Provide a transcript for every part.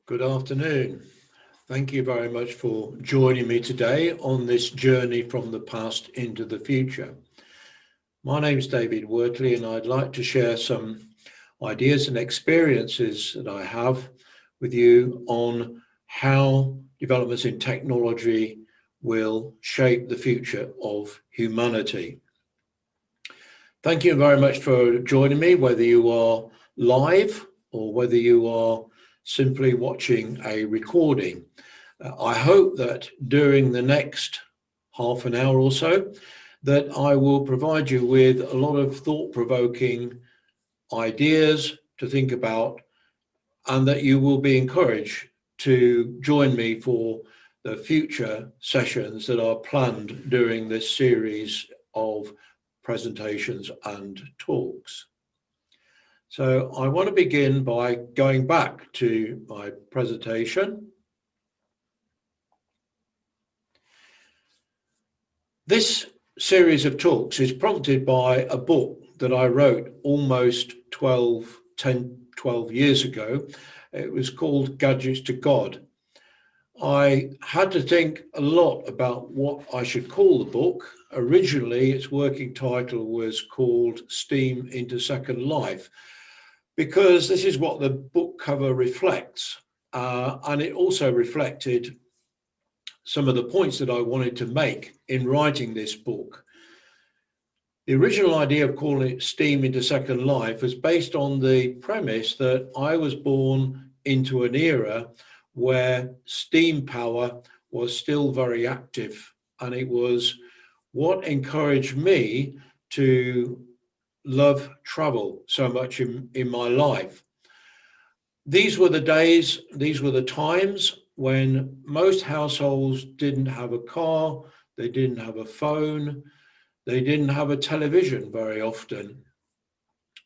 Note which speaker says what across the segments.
Speaker 1: Good afternoon. Thank you very much for joining me today on this journey from the past into the future. My name is David Wortley, and I'd like to share some ideas and experiences that I have with you on how developments in technology will shape the future of humanity. Thank you very much for joining me, whether you are live or whether you are simply watching a recording. I hope that during the next half an hour or so that I will provide you with a lot of thought-provoking ideas to think about, and that you will be encouraged to join me for the future sessions that are planned during this series of presentations and talks. So I want to begin by going back to my presentation. This series of talks is prompted by a book that I wrote almost 12 years ago. It was called Gadgets to God. I had to think a lot about what I should call the book. Originally, its working title was called Steam into Second Life, because this is what the book cover reflects. And it also reflected some of the points that I wanted to make in writing this book. The original idea of calling it Steam into Second Life was based on the premise that I was born into an era where steam power was still very active, and it was what encouraged me to love travel so much in my life. These were the days, these were the times when most households didn't have a car, they didn't have a phone, they didn't have a television very often.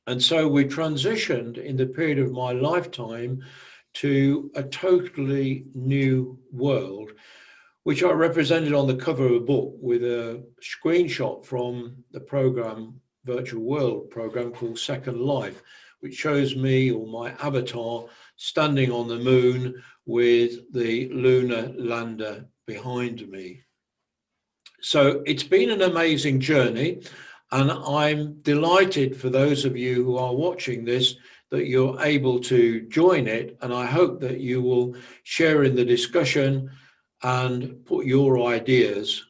Speaker 1: And so we transitioned in the period of my lifetime to a totally new world, which I represented on the cover of a book with a screenshot from the virtual world program called Second Life, which shows me, or my avatar, standing on the moon with the lunar lander behind me. So it's been an amazing journey, and I'm delighted for those of you who are watching this that you're able to join it, and I hope that you will share in the discussion and put your ideas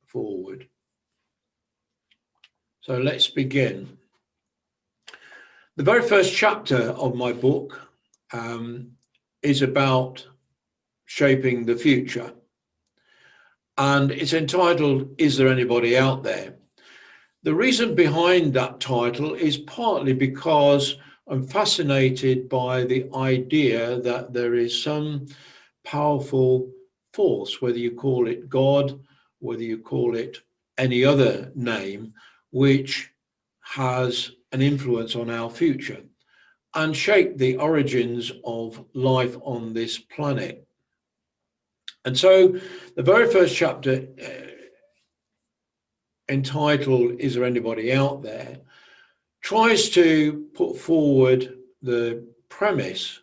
Speaker 1: forward. So let's begin. The very first chapter of my book is about shaping the future, and it's entitled, Is There Anybody Out There? The reason behind that title is partly because I'm fascinated by the idea that there is some powerful force, whether you call it God, whether you call it any other name, which has an influence on our future and shape the origins of life on this planet. And so the very first chapter, entitled Is There Anybody Out There?, tries to put forward the premise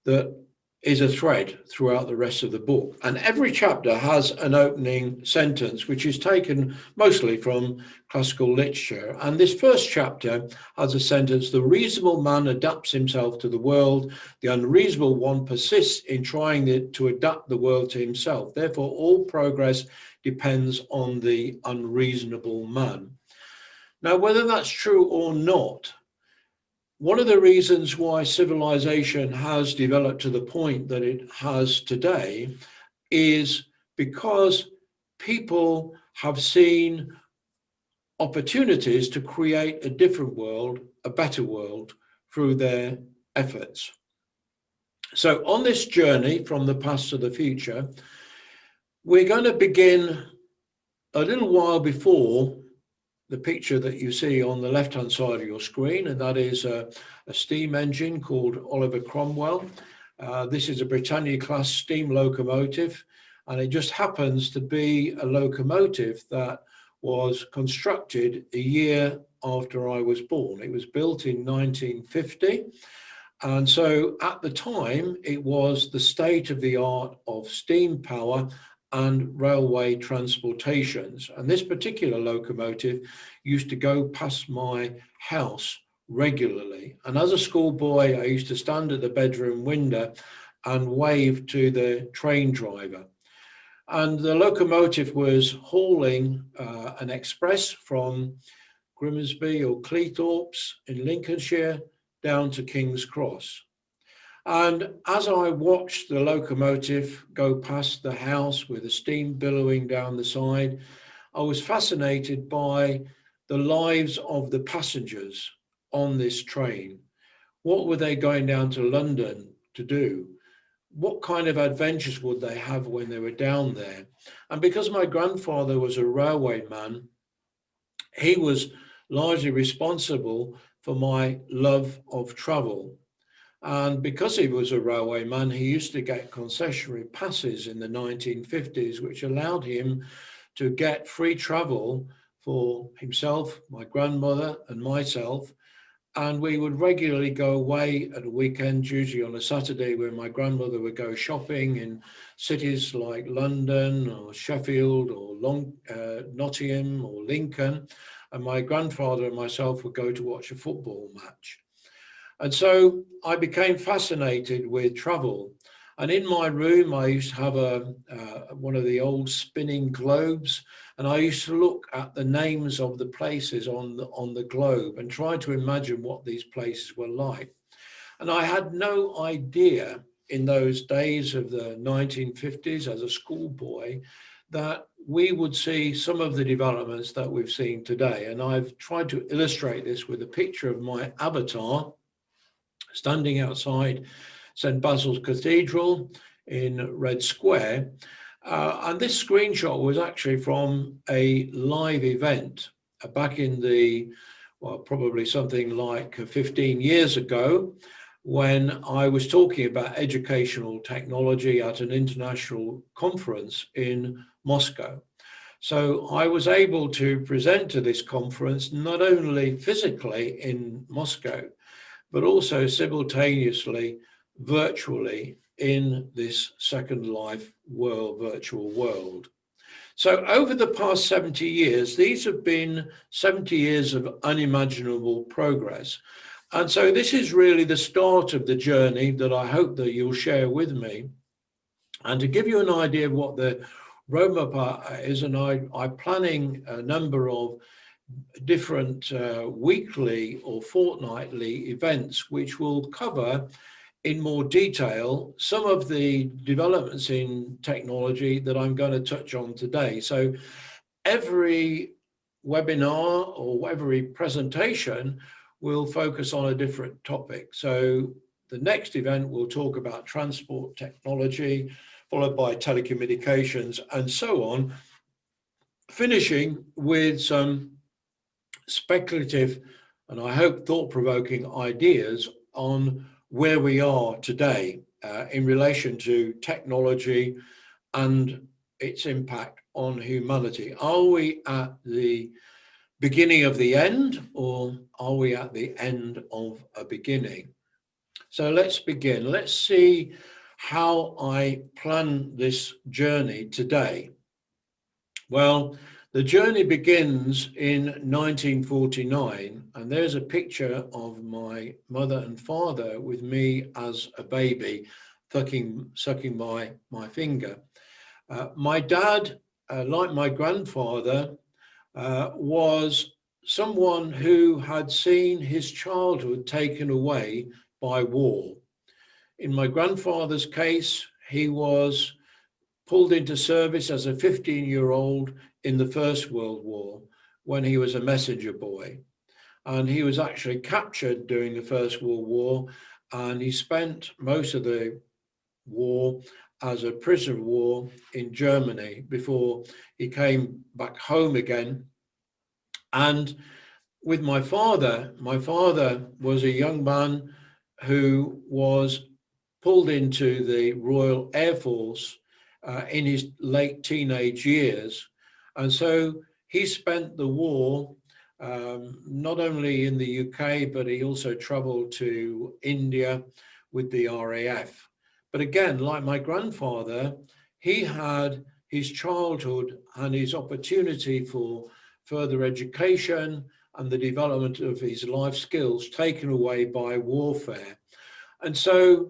Speaker 1: that is a thread throughout the rest of the book. And every chapter has an opening sentence, which is taken mostly from classical literature. And this first chapter has a sentence: the reasonable man adapts himself to the world. The unreasonable one persists in trying to adapt the world to himself. Therefore, all progress depends on the unreasonable man. Now, whether that's true or not, one of the reasons why civilization has developed to the point that it has today is because people have seen opportunities to create a different world, a better world, through their efforts. So on this journey from the past to the future, we're going to begin a little while before the picture that you see on the left-hand side of your screen, and that is a steam engine called Oliver Cromwell. This is a Britannia-class steam locomotive, and it just happens to be a locomotive that was constructed a year after I was born. It was built in 1950, And so at the time, it was the state of the art of steam power and railway transportations. And this particular locomotive used to go past my house regularly. And as a schoolboy, I used to stand at the bedroom window and wave to the train driver. And the locomotive was hauling an express from Grimsby or Cleethorpes in Lincolnshire down to King's Cross. And as I watched the locomotive go past the house with the steam billowing down the side, I was fascinated by the lives of the passengers on this train. What were they going down to London to do? What kind of adventures would they have when they were down there? And because my grandfather was a railway man, he was largely responsible for my love of travel. And because he was a railway man, he used to get concessionary passes in the 1950s, which allowed him to get free travel for himself, my grandmother, and myself. And we would regularly go away at a weekend, usually on a Saturday, where my grandmother would go shopping in cities like London or Sheffield or Nottingham or Lincoln. And my grandfather and myself would go to watch a football match. And so I became fascinated with travel. And in my room, I used to have one of the old spinning globes, and I used to look at the names of the places on the globe and try to imagine what these places were like. And I had no idea in those days of the 1950s as a schoolboy that we would see some of the developments that we've seen today. And I've tried to illustrate this with a picture of my avatar standing outside St. Basil's Cathedral in Red Square. And this screenshot was actually from a live event back in probably something like 15 years ago, when I was talking about educational technology at an international conference in Moscow. So I was able to present to this conference not only physically in Moscow, but also simultaneously virtually in this Second Life virtual world. So over the past 70 years, these have been 70 years of unimaginable progress. And so this is really the start of the journey that I hope that you'll share with me. And to give you an idea of what the roadmap is, and I'm planning a number of different weekly or fortnightly events, which will cover in more detail some of the developments in technology that I'm going to touch on today. So every webinar or every presentation will focus on a different topic. So the next event will talk about transport technology, followed by telecommunications and so on, finishing with some speculative and I hope thought-provoking ideas on where we are today in relation to technology and its impact on humanity. Are we at the beginning of the end, or are we at the end of a beginning? So let's begin. Let's see how I plan this journey today. Well, the journey begins in 1949, and there's a picture of my mother and father with me as a baby, sucking my finger. My dad, like my grandfather, was someone who had seen his childhood taken away by war. In my grandfather's case, he was pulled into service as a 15-year-old in the First World War when he was a messenger boy. And he was actually captured during the First World War, and he spent most of the war as a prisoner of war in Germany before he came back home again. And with my father was a young man who was pulled into the Royal Air Force in his late teenage years. And so he spent the war not only in the UK, but he also traveled to India with the RAF. But again, like my grandfather, he had his childhood and his opportunity for further education and the development of his life skills taken away by warfare. And so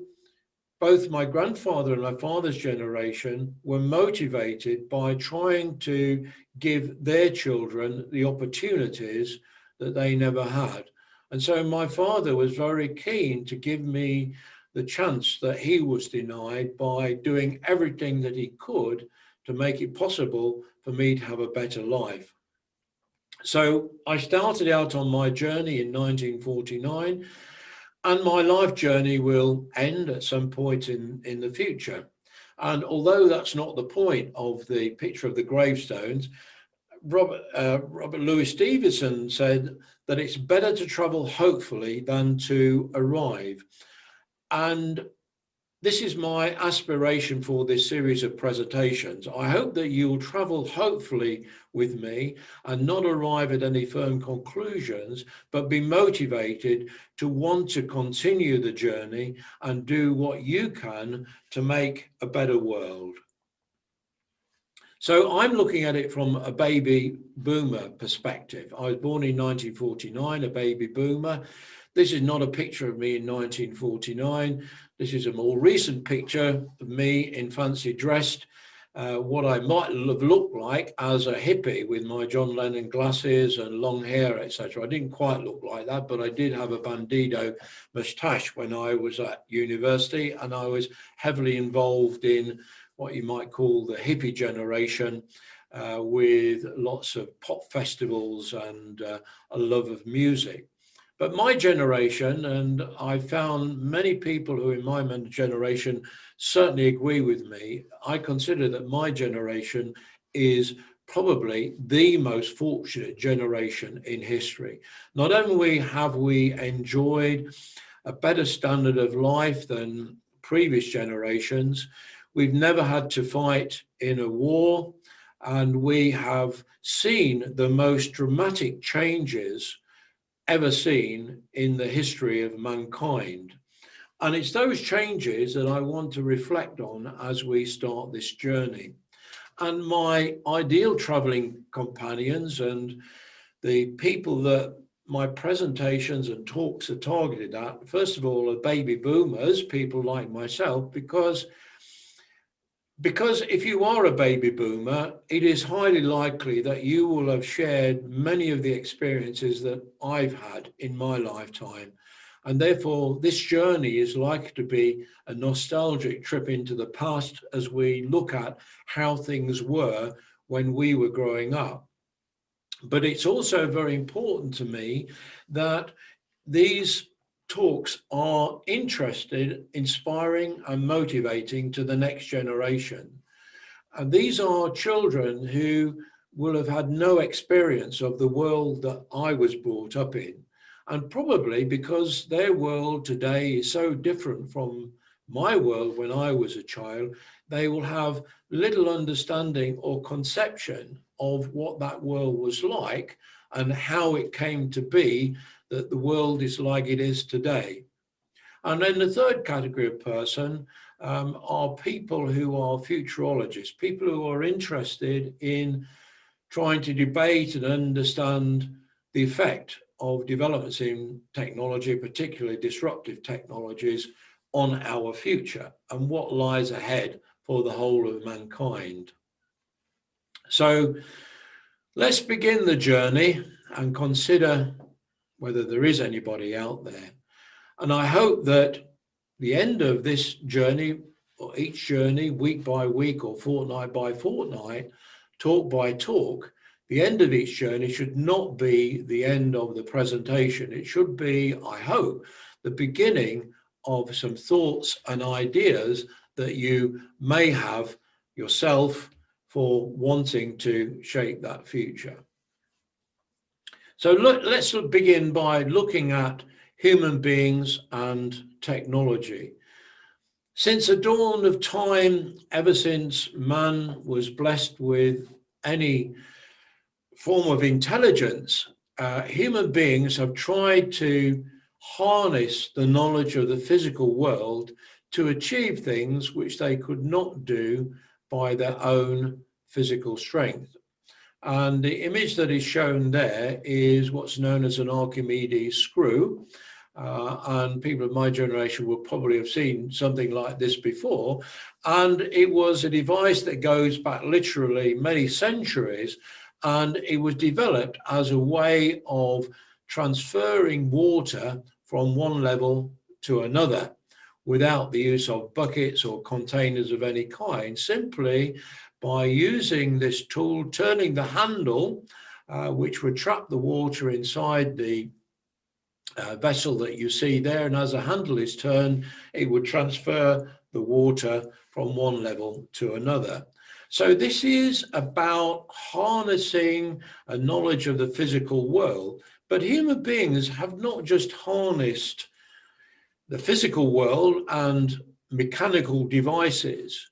Speaker 1: both my grandfather and my father's generation were motivated by trying to give their children the opportunities that they never had. And so my father was very keen to give me the chance that he was denied by doing everything that he could to make it possible for me to have a better life. So I started out on my journey in 1949. And my life journey will end at some point in the future. And although that's not the point of the picture of the gravestones, Robert Louis Stevenson said that it's better to travel hopefully than to arrive. And this is my aspiration for this series of presentations. I hope that you'll travel hopefully with me and not arrive at any firm conclusions, but be motivated to want to continue the journey and do what you can to make a better world. So I'm looking at it from a baby boomer perspective. I was born in 1949, a baby boomer. This is not a picture of me in 1949. This is a more recent picture of me in fancy dressed, what I might have looked like as a hippie with my John Lennon glasses and long hair, etc. I didn't quite look like that, but I did have a bandido moustache when I was at university, and I was heavily involved in what you might call the hippie generation, with lots of pop festivals and a love of music. But my generation, and I found many people who in my generation certainly agree with me, I consider that my generation is probably the most fortunate generation in history. Not only have we enjoyed a better standard of life than previous generations, we've never had to fight in a war, and we have seen the most dramatic changes ever seen in the history of mankind. And it's those changes that I want to reflect on as we start this journey. And my ideal traveling companions and the people that my presentations and talks are targeted at, first of all, are baby boomers, people like myself, because if you are a baby boomer, it is highly likely that you will have shared many of the experiences that I've had in my lifetime. And therefore, this journey is likely to be a nostalgic trip into the past as we look at how things were when we were growing up. But it's also very important to me that these talks are interested, inspiring and motivating to the next generation. And these are children who will have had no experience of the world that I was brought up in. And probably because their world today is so different from my world when I was a child, they will have little understanding or conception of what that world was like and how it came to be that the world is like it is today. And then the third category of person are people who are futurologists, people who are interested in trying to debate and understand the effect of developments in technology, particularly disruptive technologies, on our future and what lies ahead for the whole of mankind. So let's begin the journey and consider whether there is anybody out there. And I hope that the end of this journey, or each journey, week by week or fortnight by fortnight, talk by talk, the end of each journey should not be the end of the presentation. It should be, I hope, the beginning of some thoughts and ideas that you may have yourself for wanting to shape that future. So let's begin by looking at human beings and technology. Since the dawn of time, ever since man was blessed with any form of intelligence, human beings have tried to harness the knowledge of the physical world to achieve things which they could not do by their own physical strength. And the image that is shown there is what's known as an Archimedes screw. And people of my generation will probably have seen something like this before. And it was a device that goes back literally many centuries. And it was developed as a way of transferring water from one level to another without the use of buckets or containers of any kind, simply by using this tool, turning the handle, which would trap the water inside the vessel that you see there. And as the handle is turned, it would transfer the water from one level to another. So this is about harnessing a knowledge of the physical world. But human beings have not just harnessed the physical world and mechanical devices.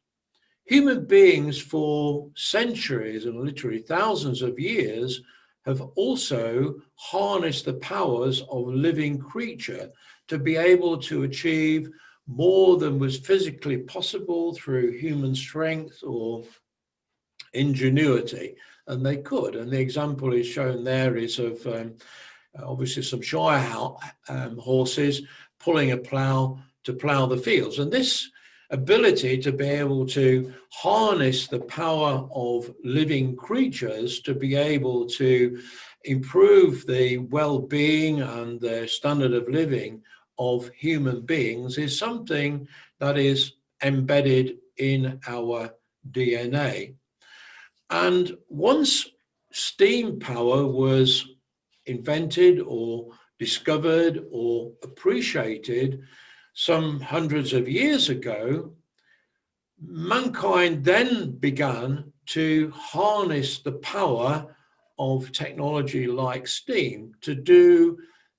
Speaker 1: Human beings for centuries and literally thousands of years have also harnessed the powers of a living creature to be able to achieve more than was physically possible through human strength or ingenuity. And they could. And the example is shown there is of obviously some Shire horses pulling a plough to plough the fields. And this ability to be able to harness the power of living creatures to be able to improve the well-being and the standard of living of human beings is something that is embedded in our DNA. And once steam power was invented or discovered or appreciated some hundreds of years ago, mankind then began to harness the power of technology like steam to do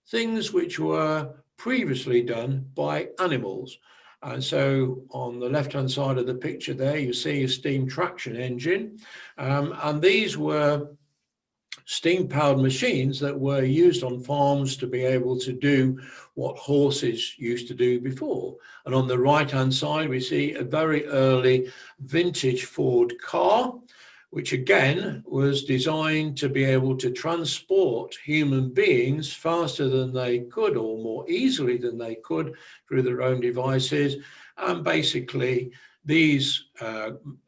Speaker 1: things which were previously done by animals. And so on the left-hand side of the picture there, you see a steam traction engine. And these were steam-powered machines that were used on farms to be able to do what horses used to do before. And on the right-hand side, we see a very early vintage Ford car, which again was designed to be able to transport human beings faster than they could or more easily than they could through their own devices. And basically, these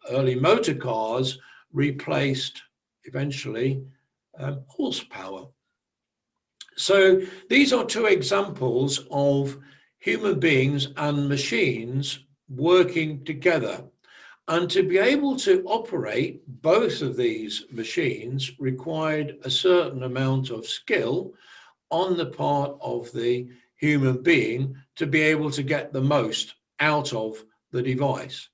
Speaker 1: early motor cars replaced eventually horsepower. So these are two examples of human beings and machines working together. And to be able to operate both of these machines required a certain amount of skill on the part of the human being to be able to get the most out of the device.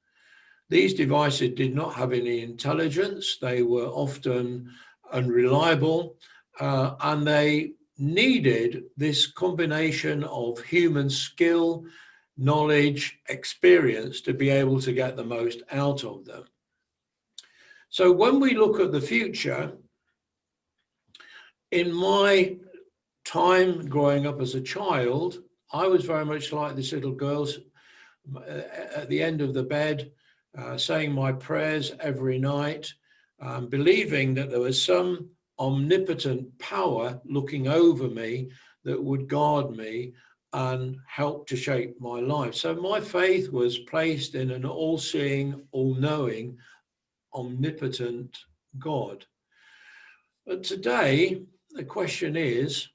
Speaker 1: These devices did not have any intelligence. They were often unreliable, and they needed this combination of human skill, knowledge, experience to be able to get the most out of them. So when we look at the future, in my time growing up as a child, I was very much like this little girl at the end of the bed, saying my prayers every night, believing that there was some omnipotent power looking over me that would guard me and help to shape my life. So my faith was placed in an all-seeing, all-knowing, omnipotent God. But today, the question is,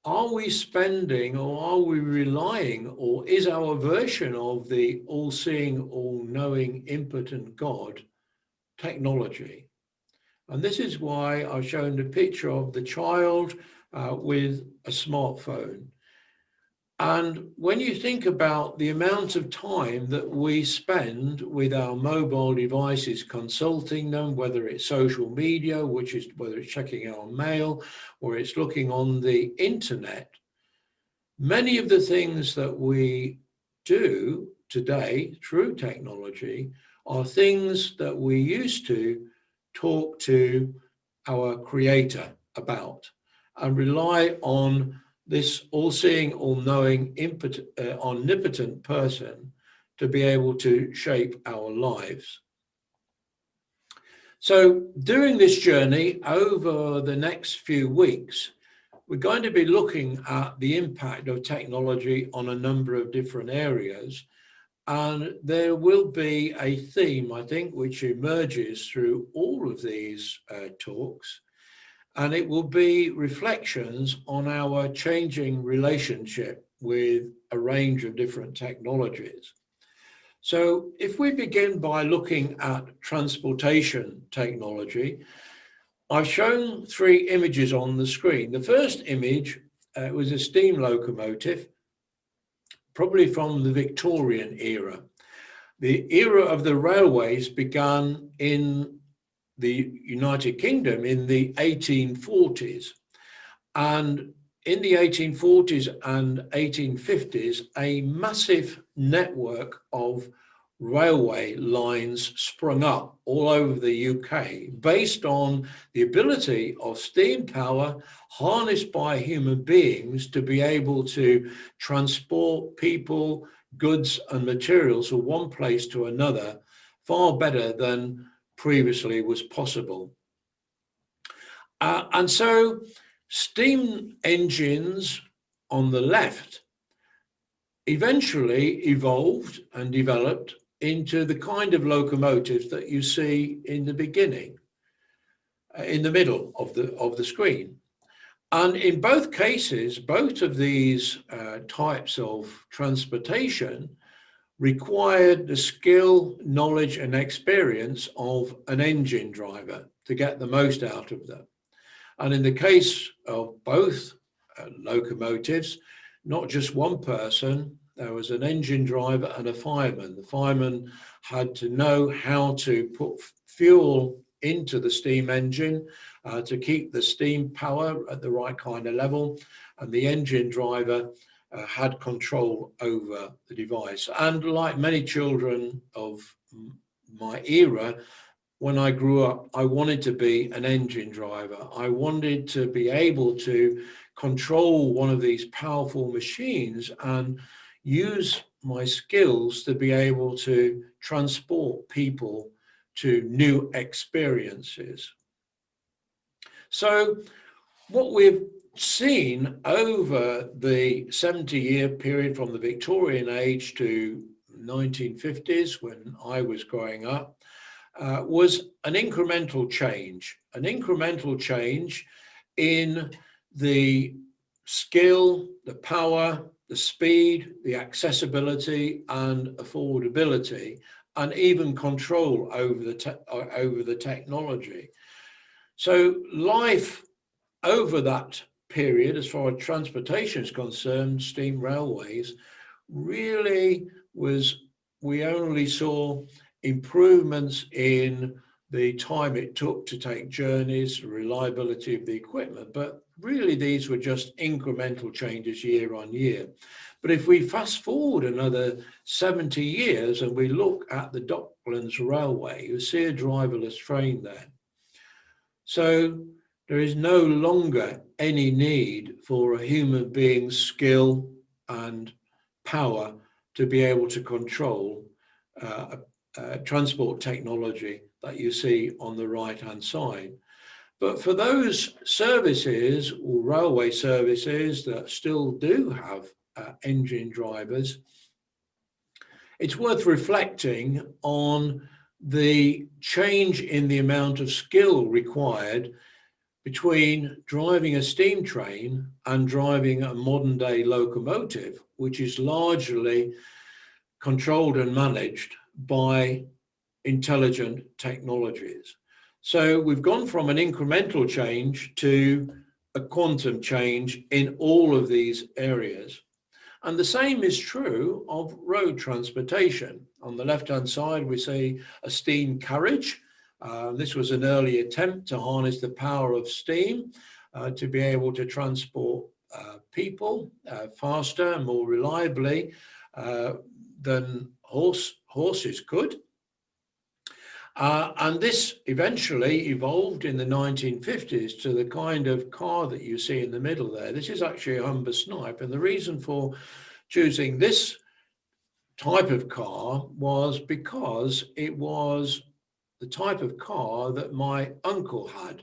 Speaker 1: are we spending or are we relying, or is our version of the all-seeing, all-knowing, impotent God technology? And this is why I've shown the picture of the child with a smartphone. And when you think about the amount of time that we spend with our mobile devices, consulting them, whether it's social media, whether it's checking our mail, or it's looking on the internet, many of the things that we do today through technology are things that we used to talk to our creator about. and rely on this all-seeing, all-knowing, omnipotent person to be able to shape our lives. So during this journey over the next few weeks, we're going to be looking at the impact of technology on a number of different areas. And there will be a theme, I think, which emerges through all of these talks. And it will be reflections on our changing relationship with a range of different technologies. So if we begin by looking at transportation technology, I've shown three images on the screen. The first image was a steam locomotive, probably from the Victorian era. The era of the railways began in the United Kingdom in the 1840s. And in the 1840s and 1850s, a massive network of railway lines sprung up all over the UK based on the ability of steam power harnessed by human beings to be able to transport people, goods and materials from one place to another far better than previously was possible. And so steam engines on the left eventually evolved and developed into the kind of locomotives that you see in the beginning, in the middle of the screen. And in both cases, both of these types of transportation required the skill, knowledge and experience of an engine driver to get the most out of them. And in the case of both locomotives, not just one person, there was an engine driver and a fireman. The fireman had to know how to put fuel into the steam engine to keep the steam power at the right kind of level. And the engine driver had control over the device. And like many children of my era, when I grew up, I wanted to be an engine driver. I wanted to be able to control one of these powerful machines and use my skills to be able to transport people to new experiences. So what we've seen over the 70-year period from the Victorian age to 1950s, when I was growing up, was an incremental change in the skill, the power, the speed, the accessibility and affordability, and even control over the technology. So life over that period, as far as transportation is concerned, steam railways, really was, we only saw improvements in the time it took to take journeys, the reliability of the equipment, but really these were just incremental changes year on year. But if we fast forward another 70 years and we look at the Docklands Railway, you see a driverless train there. So there is no longer any need for a human being's skill and power to be able to control transport technology that you see on the right-hand side. But for those services or railway services that still do have engine drivers, it's worth reflecting on the change in the amount of skill required between driving a steam train and driving a modern day locomotive, which is largely controlled and managed by intelligent technologies. So we've gone from an incremental change to a quantum change in all of these areas. And the same is true of road transportation. On the left-hand side, we see a steam carriage. This was an early attempt to harness the power of steam to be able to transport people faster and more reliably than horses could. And this eventually evolved in the 1950s to the kind of car that you see in the middle there. This is actually a Humber Snipe. And the reason for choosing this type of car was because it was the type of car that my uncle had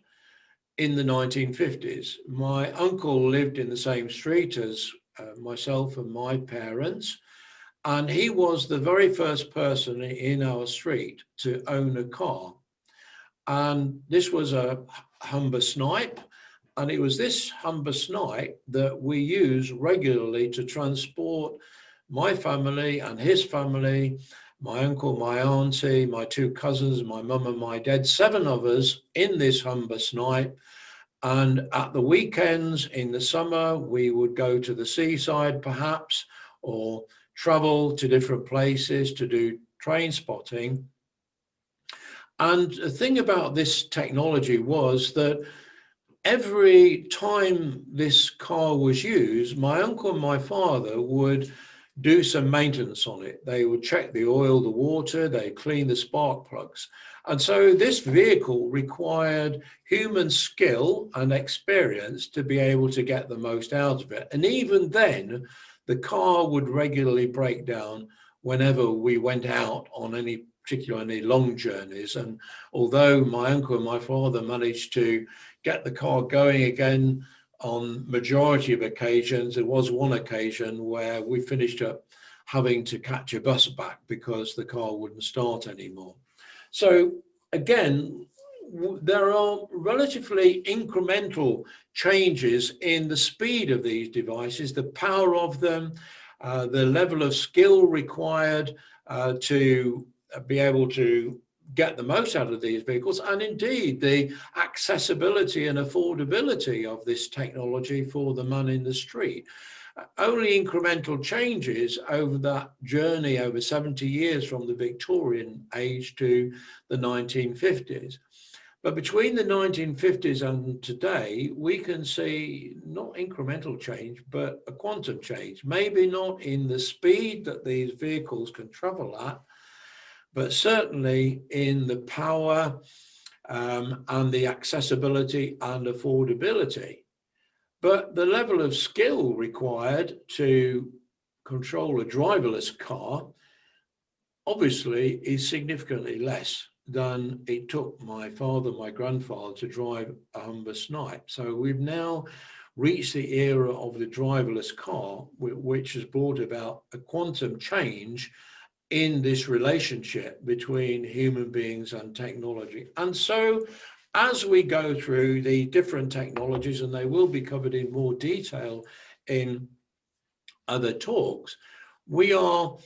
Speaker 1: in the 1950s. My uncle lived in the same street as myself and my parents, and he was the very first person in our street to own a car. And this was a Humber Snipe, and it was this Humber Snipe that we use regularly to transport my family and his family, my uncle, my auntie, my two cousins, my mum and my dad, 7 of us in this Humber Snipe. And at the weekends in the summer, we would go to the seaside perhaps, or travel to different places to do train spotting. And the thing about this technology was that every time this car was used, my uncle and my father would do some maintenance on it. They would check the oil, the water, they clean the spark plugs. And so this vehicle required human skill and experience to be able to get the most out of it. And even then, the car would regularly break down whenever we went out on any long journeys. And although my uncle and my father managed to get the car going again on majority of occasions, there was one occasion where we finished up having to catch a bus back because the car wouldn't start anymore. So again, there are relatively incremental changes in the speed of these devices, the power of them, the level of skill required to be able to get the most out of these vehicles, and indeed the accessibility and affordability of this technology for the man in the street. Only incremental changes over that journey over 70 years from the Victorian age to the 1950s. But between the 1950s and today, we can see not incremental change, but a quantum change. Maybe not in the speed that these vehicles can travel at, but certainly in the power and the accessibility and affordability. But the level of skill required to control a driverless car obviously is significantly less than it took my father, my grandfather to drive a Humber Snipe. So we've now reached the era of the driverless car, which has brought about a quantum change in this relationship between human beings and technology. And so as we go through the different technologies, and they will be covered in more detail in other talks, we are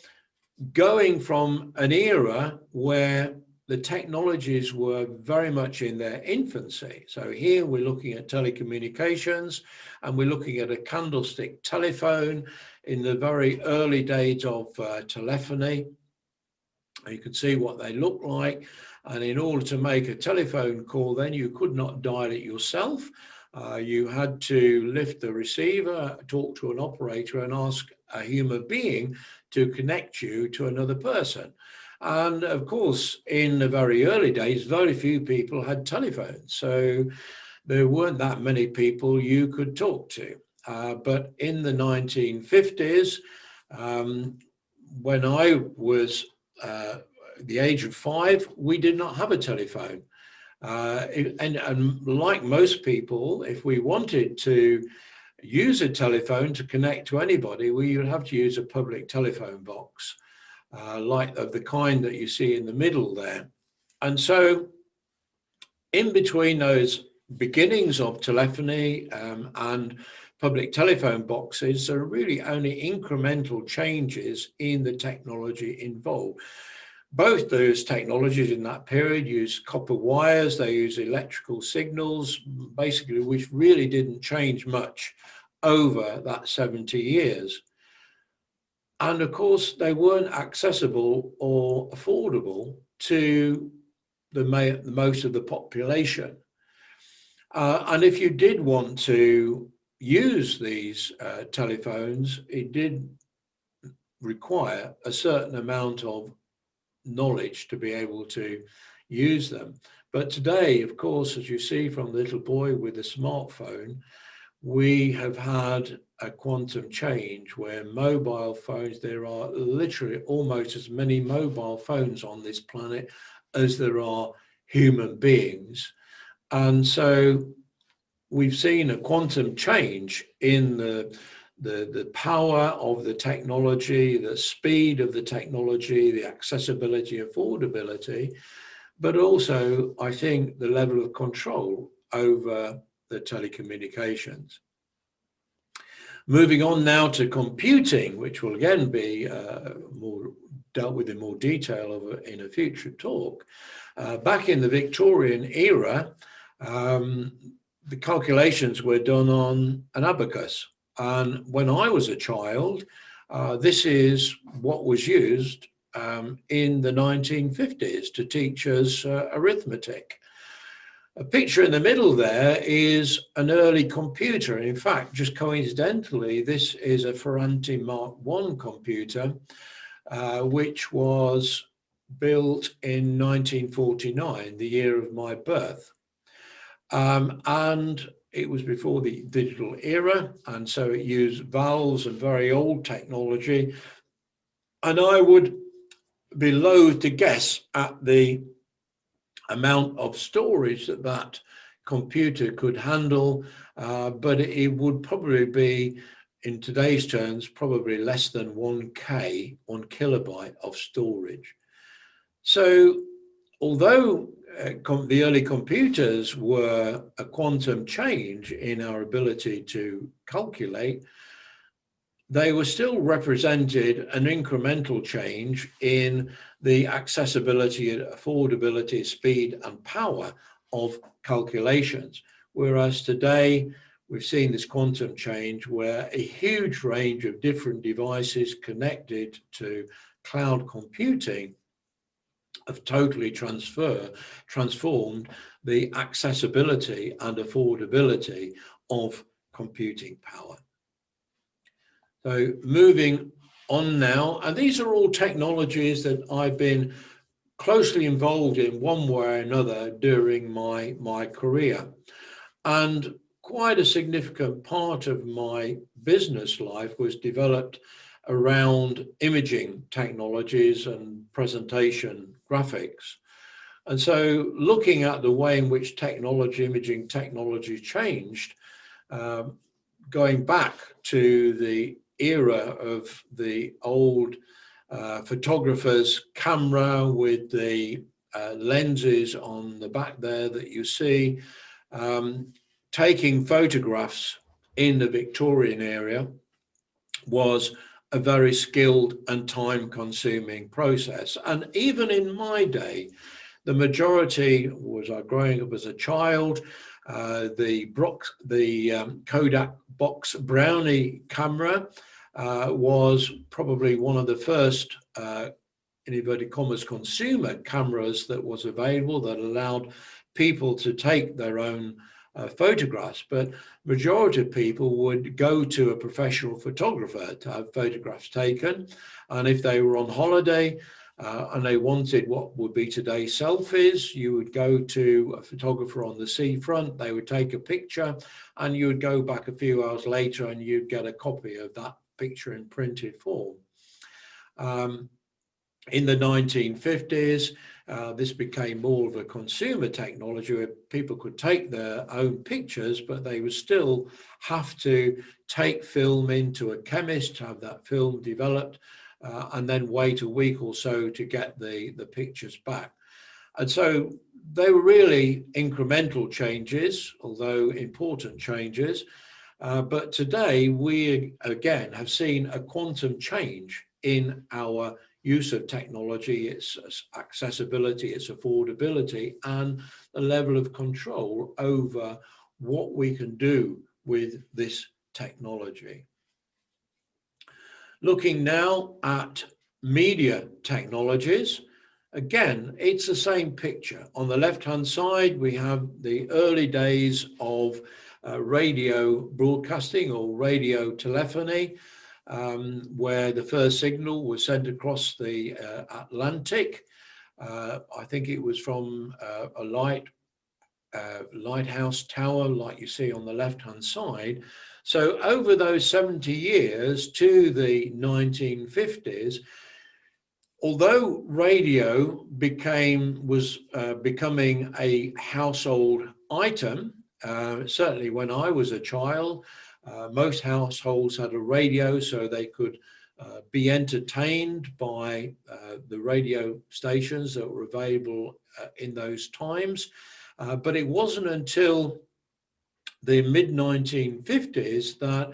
Speaker 1: going from an era where the technologies were very much in their infancy. So here we're looking at telecommunications, and we're looking at a candlestick telephone in the very early days of telephony. You could see what they look like. And in order to make a telephone call, then you could not dial it yourself. You had to lift the receiver, talk to an operator, and ask a human being to connect you to another person. And of course, in the very early days, very few people had telephones. So there weren't that many people you could talk to. But in the 1950s, when I was the age of 5, we did not have a telephone. And like most people, if we wanted to use a telephone to connect to anybody, we would have to use a public telephone box, like of the kind that you see in the middle there. And so in between those beginnings of telephony and public telephone boxes, there are really only incremental changes in the technology involved. Both those technologies in that period use copper wires, they use electrical signals, basically, which really didn't change much over that 70 years. And of course, they weren't accessible or affordable to the most of the population. And if you did want to use these telephones, it did require a certain amount of knowledge to be able to use them. But today, of course, as you see from the little boy with the smartphone, we have had a quantum change where mobile phones, there are literally almost as many mobile phones on this planet as there are human beings. And so we've seen a quantum change in the power of the technology, the speed of the technology, the accessibility, affordability, but also, I think, the level of control over the telecommunications. Moving on now to computing, which will again be more dealt with in more detail in a future talk. Back in the Victorian era, the calculations were done on an abacus. And when I was a child, this is what was used in the 1950s to teach us arithmetic. A picture in the middle there is an early computer. In fact, just coincidentally, this is a Ferranti Mark I computer, which was built in 1949, the year of my birth. And it was before the digital era, and so it used valves and very old technology. And I would be loath to guess at the amount of storage that computer could handle, but it would probably be, in today's terms, probably less than 1 kilobyte of storage. So although the early computers were a quantum change in our ability to calculate, they were still represented an incremental change in the accessibility, affordability, speed, and power of calculations. Whereas today, we've seen this quantum change where a huge range of different devices connected to cloud computing have totally transformed the accessibility and affordability of computing power. So moving on now, and these are all technologies that I've been closely involved in one way or another during my career. And quite a significant part of my business life was developed around imaging technologies and presentation graphics. And so looking at the way in which imaging technology changed, going back to the era of the old photographer's camera with the lenses on the back there that you see, taking photographs in the Victorian area was a very skilled and time-consuming process. And even in my day, the majority was growing up as a child. The Kodak Box Brownie camera was probably one of the first, in inverted commas, consumer cameras that was available that allowed people to take their own photographs. But majority of people would go to a professional photographer to have photographs taken. And if they were on holiday, and they wanted what would be today selfies, you would go to a photographer on the seafront, they would take a picture, and you would go back a few hours later and you'd get a copy of that picture in printed form. In the 1950s, this became more of a consumer technology where people could take their own pictures, but they would still have to take film into a chemist to have that film developed, and then wait a week or so to get the pictures back. And so they were really incremental changes, although important changes. But today we again have seen a quantum change in our use of technology, its accessibility, its affordability, and the level of control over what we can do with this technology. Looking now at media technologies, again, it's the same picture. On the left-hand side, we have the early days of radio broadcasting or radio telephony, where the first signal was sent across the Atlantic. I think it was from a lighthouse tower like you see on the left-hand side. So over those 70 years to the 1950s, although radio was becoming a household item, certainly when I was a child, most households had a radio so they could be entertained by the radio stations that were available in those times. But it wasn't until the mid-1950s that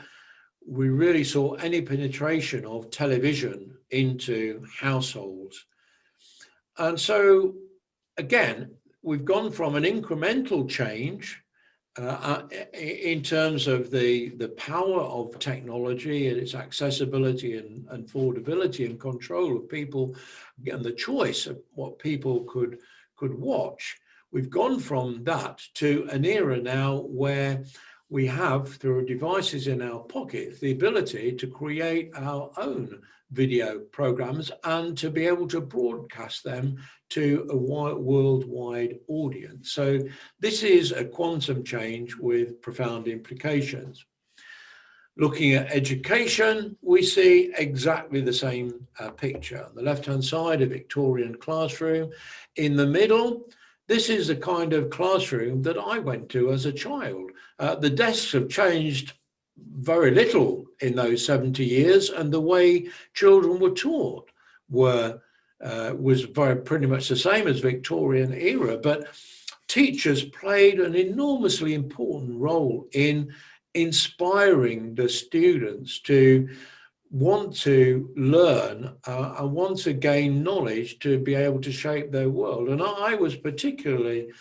Speaker 1: we really saw any penetration of television into households. And so, again, we've gone from an incremental change in terms of the power of technology and its accessibility and affordability and control of people and the choice of what people could watch. We've gone from that to an era now where we have, through devices in our pockets, the ability to create our own video programs and to be able to broadcast them to a worldwide audience. So this is a quantum change with profound implications. Looking at education, we see exactly the same picture. On the left-hand side, a Victorian classroom. In the middle, this is the kind of classroom that I went to as a child. The desks have changed very little in those 70 years, and the way children were taught was pretty much the same as Victorian era, but teachers played an enormously important role in inspiring the students to want to learn and want to gain knowledge to be able to shape their world. And I was particularly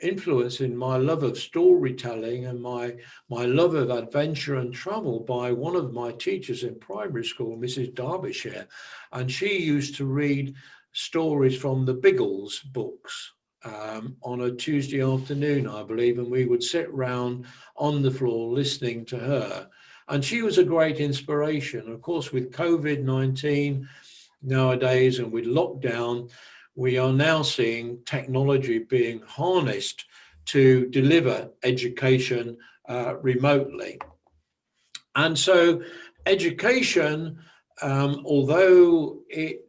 Speaker 1: influenced in my love of storytelling and my love of adventure and travel by one of my teachers in primary school, Mrs. Derbyshire. And she used to read stories from the Biggles books on a Tuesday afternoon, I believe, and we would sit round on the floor listening to her. And she was a great inspiration. Of course, with COVID-19 nowadays and with lockdown, we are now seeing technology being harnessed to deliver education remotely. And so education, although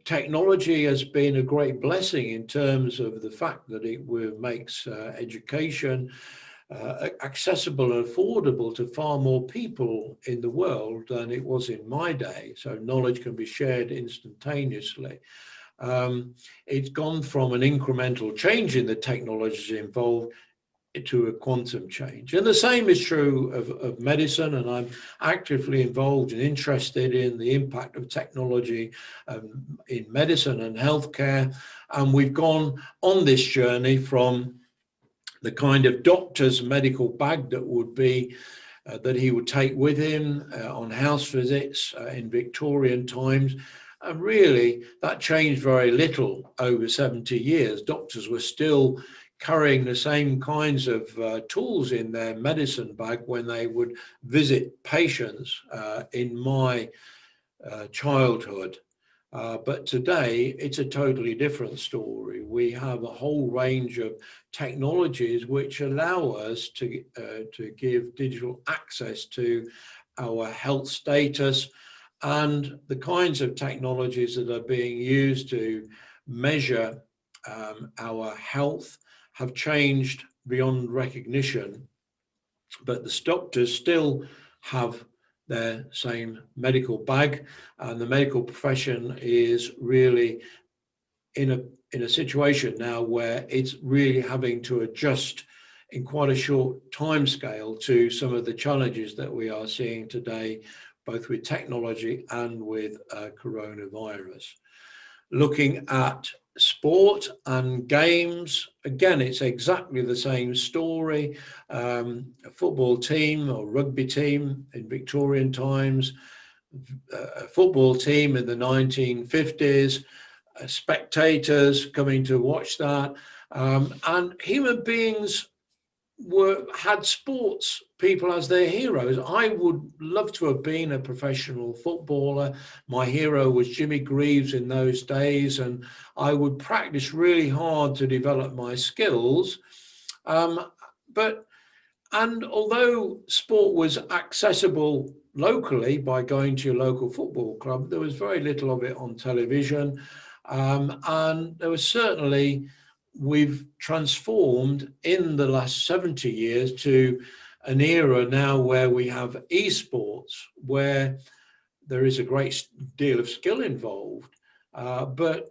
Speaker 1: technology has been a great blessing in terms of the fact that it makes education accessible and affordable to far more people in the world than it was in my day. So knowledge can be shared instantaneously. It's gone from an incremental change in the technologies involved to a quantum change. And the same is true of medicine, and I'm actively involved and interested in the impact of technology in medicine and healthcare. And we've gone on this journey from the kind of doctor's medical bag that would be that he would take with him on house visits in Victorian times. And really, that changed very little over 70 years. Doctors were still carrying the same kinds of tools in their medicine bag when they would visit patients in my childhood. But today, it's a totally different story. We have a whole range of technologies which allow us to give digital access to our health status, and the kinds of technologies that are being used to measure our health have changed beyond recognition. But the doctors still have their same medical bag, and the medical profession is really in a situation now where it's really having to adjust in quite a short time scale to some of the challenges that we are seeing today, both with technology and with coronavirus. Looking at sport and games, again, it's exactly the same story. A football team or rugby team in Victorian times, a football team in the 1950s, spectators coming to watch that, and human beings had sports people as their heroes. I would love to have been a professional footballer. My hero was Jimmy Greaves in those days, and I would practice really hard to develop my skills. Um, but and although sport was accessible locally by going to your local football club, there was very little of it on television. And there was certainly, we've transformed in the last 70 years to an era now where we have esports, where there is a great deal of skill involved. But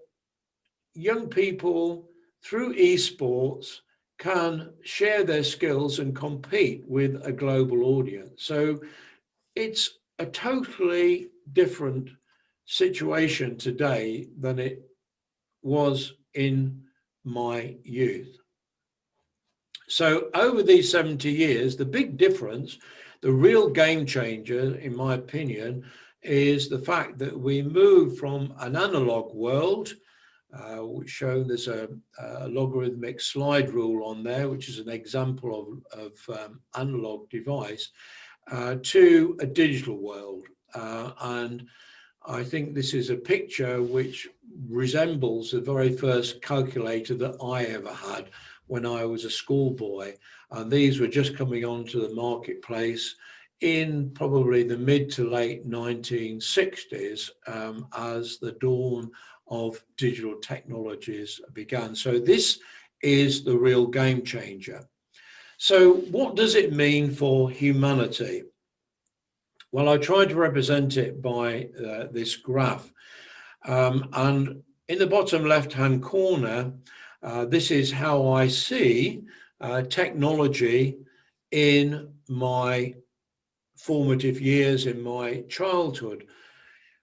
Speaker 1: young people through esports can share their skills and compete with a global audience. So it's a totally different situation today than it was in my youth. So over these 70 years, the big difference, the real game changer, in my opinion, is the fact that we moved from an analog world, which shown there's a logarithmic slide rule on there, which is an example of analog device, to a digital world. And I think this is a picture which resembles the very first calculator that I ever had when I was a schoolboy. And these were just coming onto the marketplace in probably the mid to late 1960s, as the dawn of digital technologies began. So this is the real game changer. So what does it mean for humanity? Well, I tried to represent it by this graph. And in the bottom left-hand corner, this is how I see technology in my formative years, in my childhood.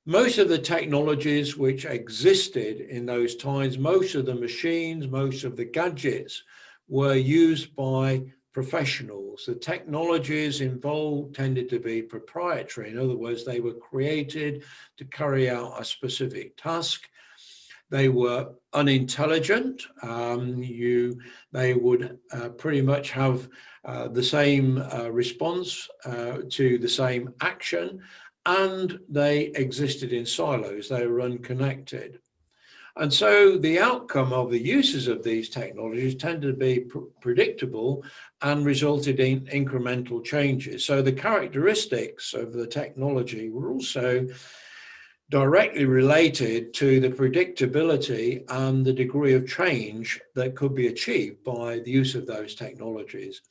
Speaker 1: Most of the technologies which existed in those times, most of the machines, most of the gadgets were used by professionals. The technologies involved tended to be proprietary. In other words, they were created to carry out a specific task. They were unintelligent. They would pretty much have the same response to the same action, and they existed in silos. They were unconnected. And so the outcome of the uses of these technologies tended to be predictable and resulted in incremental changes. So the characteristics of the technology were also directly related to the predictability and the degree of change that could be achieved by the use of those technologies.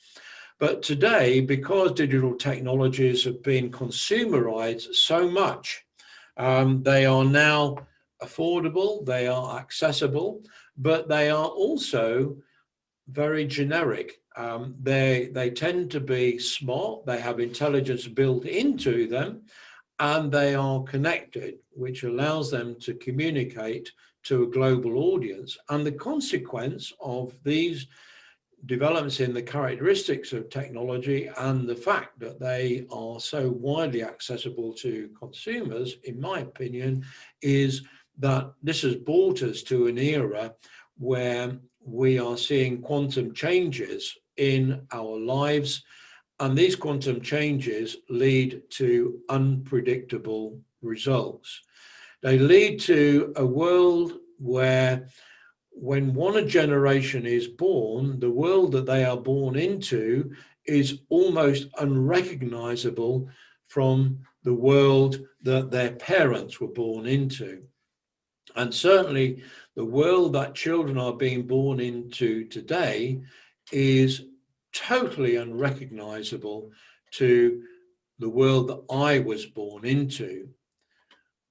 Speaker 1: But today, because digital technologies have been consumerized so much, they are now affordable, they are accessible, but they are also very generic. They tend to be smart, they have intelligence built into them, and they are connected, which allows them to communicate to a global audience. And the consequence of these developments in the characteristics of technology and the fact that they are so widely accessible to consumers, in my opinion, is that this has brought us to an era where we are seeing quantum changes in our lives, and these quantum changes lead to unpredictable results. They lead to a world where, when one generation is born, the world that they are born into is almost unrecognizable from the world that their parents were born into. And certainly the world that children are being born into today is totally unrecognizable to the world that I was born into.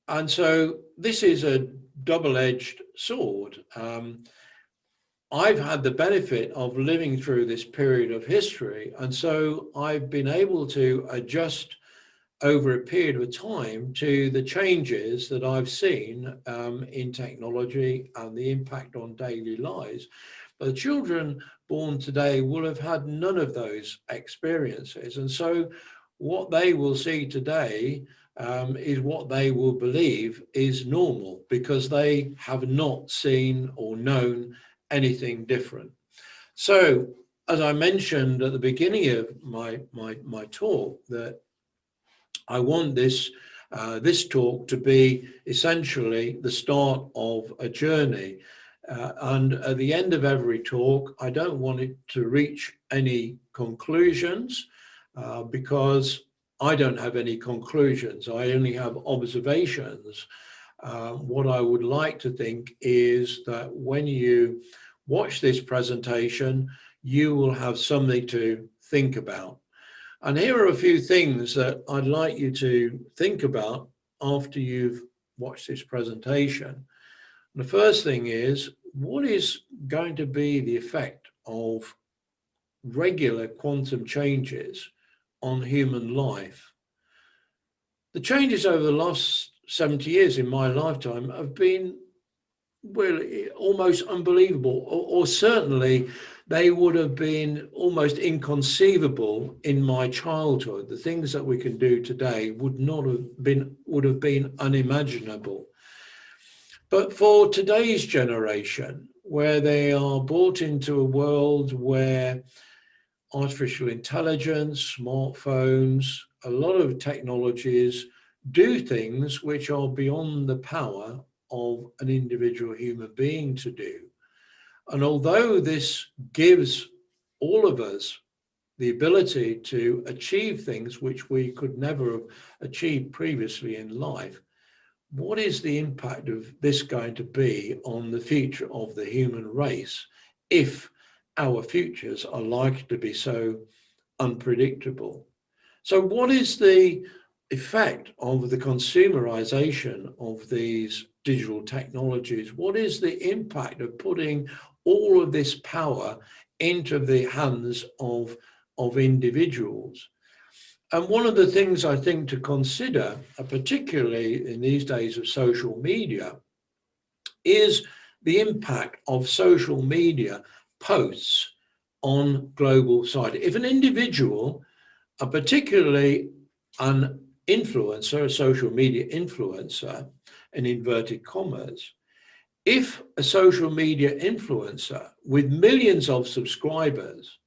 Speaker 1: And so this is a double-edged sword. I've had the benefit of living through this period of history, and so I've been able to adjust over a period of time to the changes that I've seen in technology and the impact on daily lives. But the children born today will have had none of those experiences, and so what they will see today is what they will believe is normal, because they have not seen or known anything different. So as I mentioned at the beginning of my talk, that I want this talk to be essentially the start of a journey. And at the end of every talk, I don't want it to reach any conclusions because I don't have any conclusions. I only have observations. What I would like to think is that when you watch this presentation, you will have something to think about. And here are a few things that I'd like you to think about after you've watched this presentation. The first thing is, what is going to be the effect of regular quantum changes on human life? The changes over the last 70 years in my lifetime have been, well, almost unbelievable, or certainly they would have been almost inconceivable in my childhood. The things that we can do today would have been unimaginable. But for today's generation, where they are brought into a world where artificial intelligence, smartphones, a lot of technologies do things which are beyond the power of an individual human being to do. And although this gives all of us the ability to achieve things which we could never have achieved previously in life, what is the impact of this going to be on the future of the human race if our futures are likely to be so unpredictable? So what is the effect of the consumerization of these digital technologies? What is the impact of putting all of this power into the hands of individuals? And one of the things I think to consider, particularly in these days of social media, is the impact of social media posts on global society. If an individual, particularly an influencer, a social media influencer, in inverted commas, if a social media influencer with millions of subscribers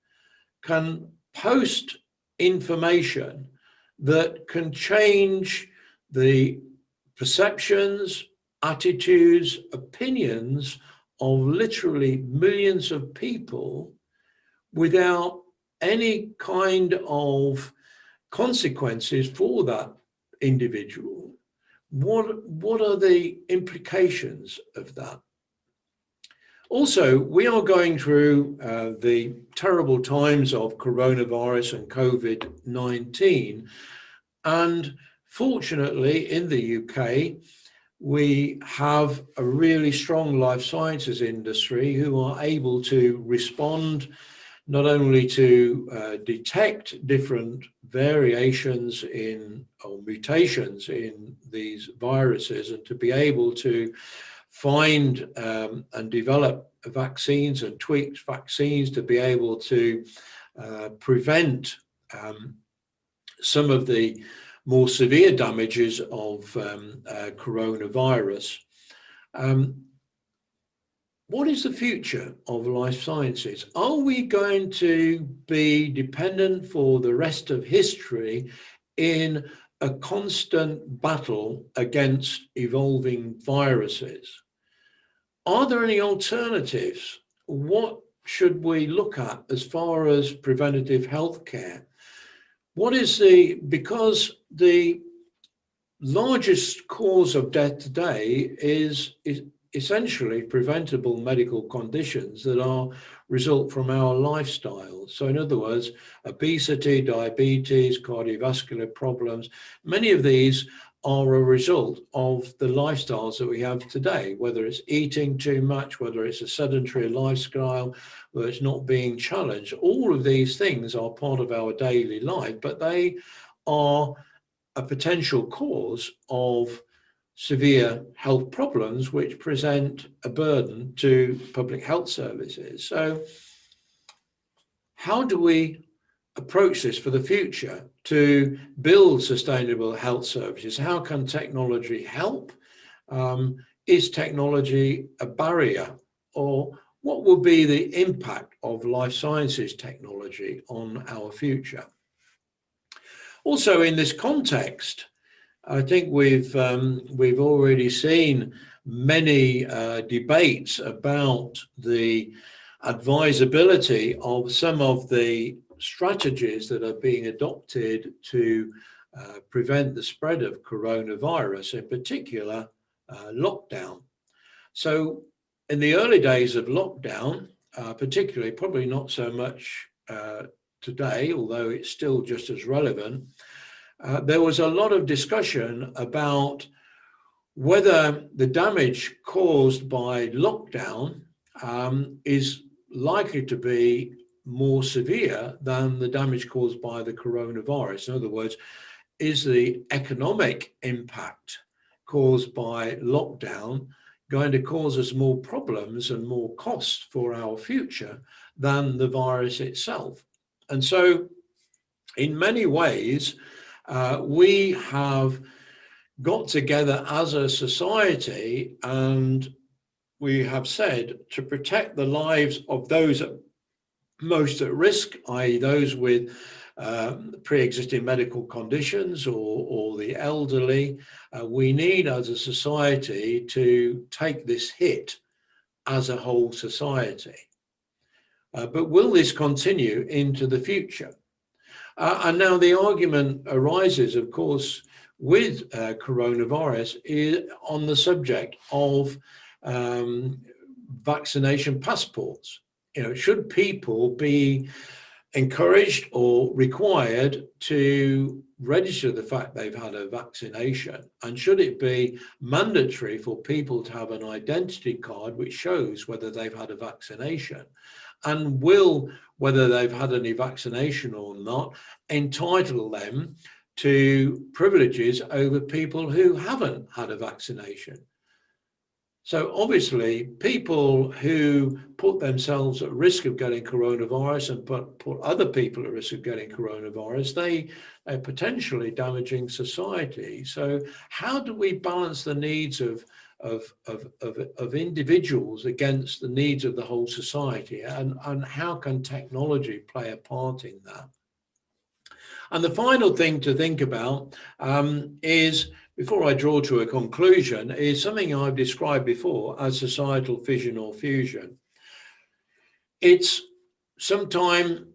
Speaker 1: can post information that can change the perceptions, attitudes, opinions of literally millions of people without any kind of consequences for that individual, what are the implications of that? Also, we are going through the terrible times of coronavirus and COVID-19. And fortunately, in the UK, we have a really strong life sciences industry who are able to respond not only to detect different variations in or mutations in these viruses and to be able to find and develop vaccines and tweaked vaccines to be able to prevent some of the more severe damages of coronavirus. What is the future of life sciences? Are we going to be dependent for the rest of history in a constant battle against evolving viruses? Are there any alternatives? What should we look at as far as preventative health care? Because the largest cause of death today is essentially preventable medical conditions that result from our lifestyle. So in other words, obesity, diabetes, cardiovascular problems, many of these are a result of the lifestyles that we have today, whether it's eating too much, whether it's a sedentary lifestyle, whether it's not being challenged. All of these things are part of our daily life, but they are a potential cause of severe health problems which present a burden to public health services. So how do we approach this for the future to build sustainable health services? How can technology help? Is technology a barrier? Or what will be the impact of life sciences technology on our future? Also, in this context, I think we've already seen many debates about the advisability of some of the strategies that are being adopted to prevent the spread of coronavirus, in particular lockdown. So in the early days of lockdown, particularly, probably not so much today, although it's still just as relevant, there was a lot of discussion about whether the damage caused by lockdown is likely to be more severe than the damage caused by the coronavirus. In other words, is the economic impact caused by lockdown going to cause us more problems and more costs for our future than the virus itself? And so in many ways, we have got together as a society and we have said to protect the lives of those most at risk, i.e. those with pre-existing medical conditions or the elderly, we need as a society to take this hit as a whole society. But will this continue into the future? And now the argument arises, of course, with coronavirus is on the subject of vaccination passports. You know, should people be encouraged or required to register the fact they've had a vaccination? And should it be mandatory for people to have an identity card which shows whether they've had a vaccination? And will whether they've had any vaccination or not entitle them to privileges over people who haven't had a vaccination? So obviously, people who put themselves at risk of getting coronavirus and put other people at risk of getting coronavirus, they are potentially damaging society. So how do we balance the needs of individuals against the needs of the whole society? And how can technology play a part in that? And the final thing to think about is, before I draw to a conclusion, is something I've described before as societal fission or fusion. It's sometime,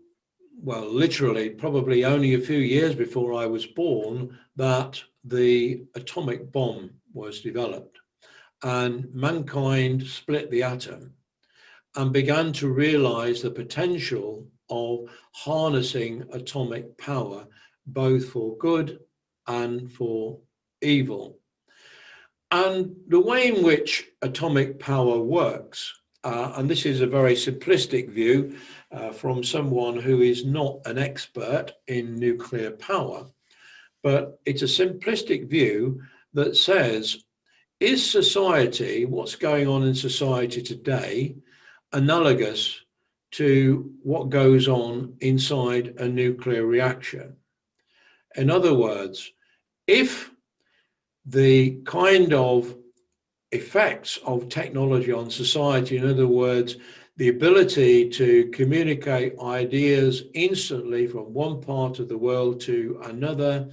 Speaker 1: well, literally, probably only a few years before I was born, that the atomic bomb was developed. And mankind split the atom and began to realize the potential of harnessing atomic power, both for good and for evil. And the way in which atomic power works, and this is a very simplistic view from someone who is not an expert in nuclear power, but it's a simplistic view that says, is society, what's going on in society today, analogous to what goes on inside a nuclear reaction? In other words, if the kind of effects of technology on society, in other words, the ability to communicate ideas instantly from one part of the world to another,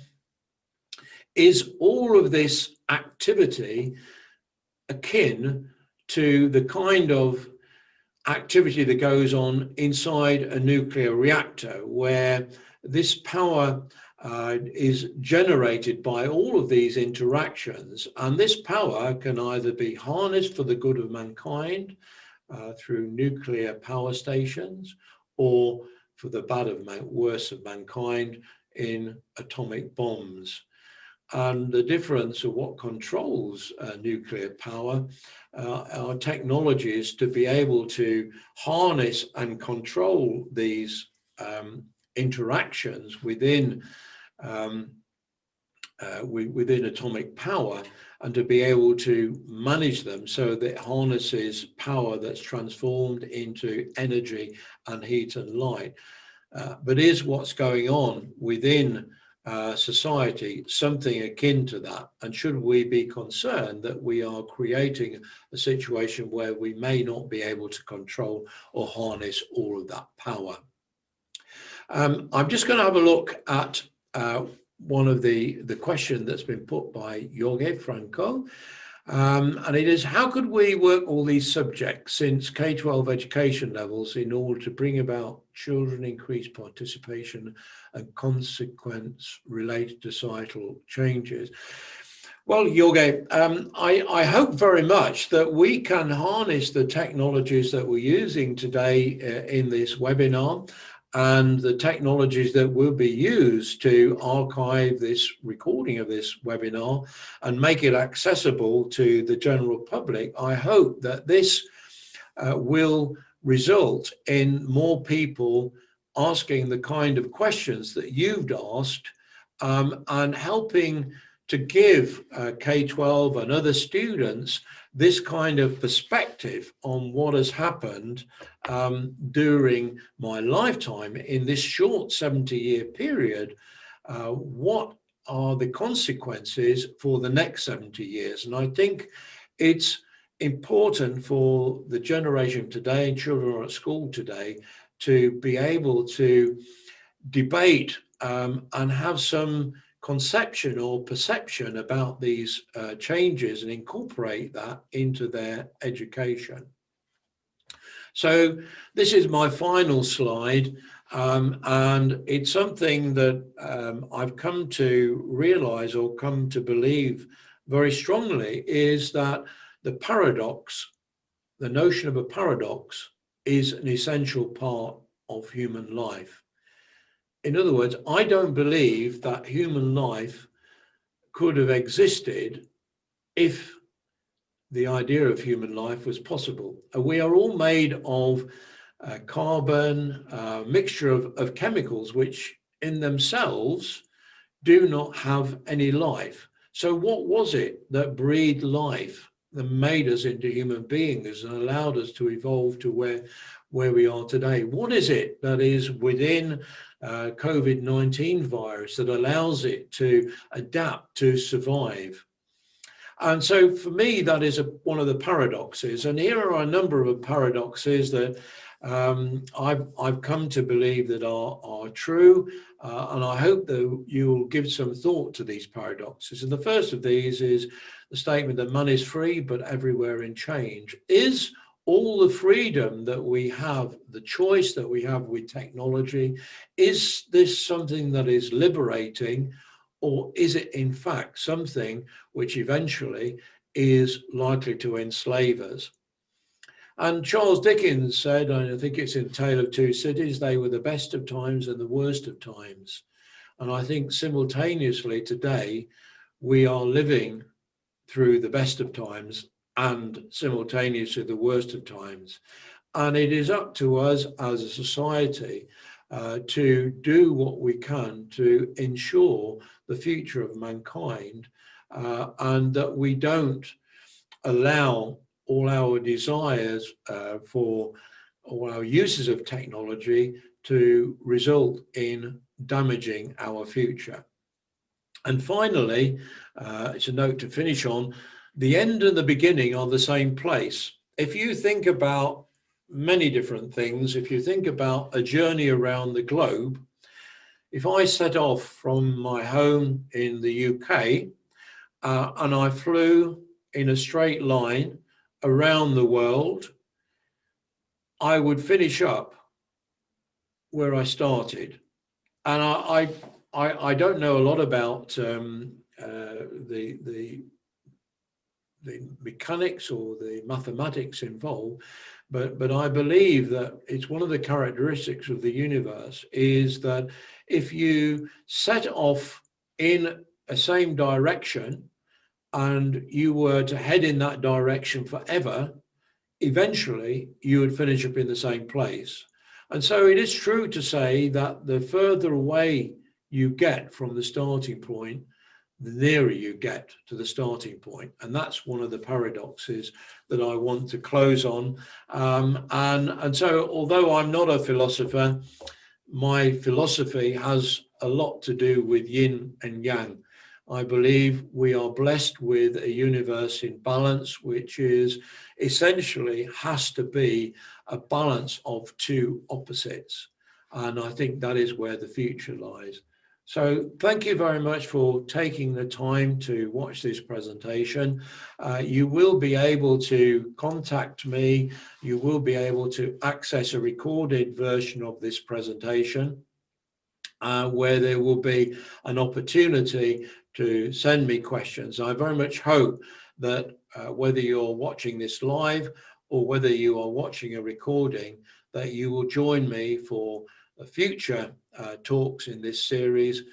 Speaker 1: is all of this activity akin to the kind of activity that goes on inside a nuclear reactor, where this power is generated by all of these interactions, and this power can either be harnessed for the good of mankind through nuclear power stations, or for the bad of worse of mankind in atomic bombs. And the difference of what controls nuclear power are technologies to be able to harness and control these interactions within atomic power, and to be able to manage them so that it harnesses power that's transformed into energy and heat and light. But is what's going on within society, something akin to that? And should we be concerned that we are creating a situation where we may not be able to control or harness all of that power? I'm just going to have a look at one of the question that's been put by Jorge Franco. And it is, how could we work all these subjects since K-12 education levels in order to bring about children increased participation and consequence related societal changes? Well, Jorge, I hope very much that we can harness the technologies that we're using today in this webinar, and the technologies that will be used to archive this recording of this webinar and make it accessible to the general public. I hope that this will result in more people asking the kind of questions that you've asked, and helping to give K-12 and other students this kind of perspective on what has happened during my lifetime in this short 70-year period. What are the consequences for the next 70 years? And I think it's important for the generation today, children are at school today, to be able to debate and have some conception or perception about these changes and incorporate that into their education. So this is my final slide, and it's something that I've come to realize or come to believe very strongly, is that the paradox, the notion of a paradox, is an essential part of human life. In other words, I don't believe that human life could have existed if the idea of human life was possible. We are all made of carbon, mixture of chemicals, which in themselves do not have any life. So what was it that breathed life, that made us into human beings and allowed us to evolve to where we are today? What is it that is within COVID-19 virus that allows it to adapt, to survive? And so for me, that is one of the paradoxes. And here are a number of paradoxes that I've come to believe that are true. And I hope that you will give some thought to these paradoxes. And the first of these is the statement that man is free, but everywhere in change. Is all the freedom that we have, the choice that we have with technology, is this something that is liberating, or is it in fact something which eventually is likely to enslave us? And Charles Dickens said, and I think it's in Tale of Two Cities, they were the best of times and the worst of times. And I think simultaneously today, we are living through the best of times and simultaneously the worst of times. And it is up to us as a society to do what we can to ensure the future of mankind, and that we don't allow all our desires for all our uses of technology to result in damaging our future. And finally, it's a note to finish on, the end and the beginning are the same place. If you think about many different things, if you think about a journey around the globe, if I set off from my home in the UK and I flew in a straight line around the world, I would finish up where I started. And I don't know a lot about the mechanics or the mathematics involved, but I believe that it's one of the characteristics of the universe is that if you set off in a same direction and you were to head in that direction forever, eventually you would finish up in the same place. And so it is true to say that the further away you get from the starting point, the nearer you get to the starting point. And that's one of the paradoxes that I want to close on. And so although I'm not a philosopher, my philosophy has a lot to do with yin and yang. I believe we are blessed with a universe in balance, which is essentially has to be a balance of two opposites. And I think that is where the future lies. So thank you very much for taking the time to watch this presentation. You will be able to contact me. You will be able to access a recorded version of this presentation where there will be an opportunity to send me questions. I very much hope that whether you're watching this live or whether you are watching a recording, that you will join me for future talks in this series,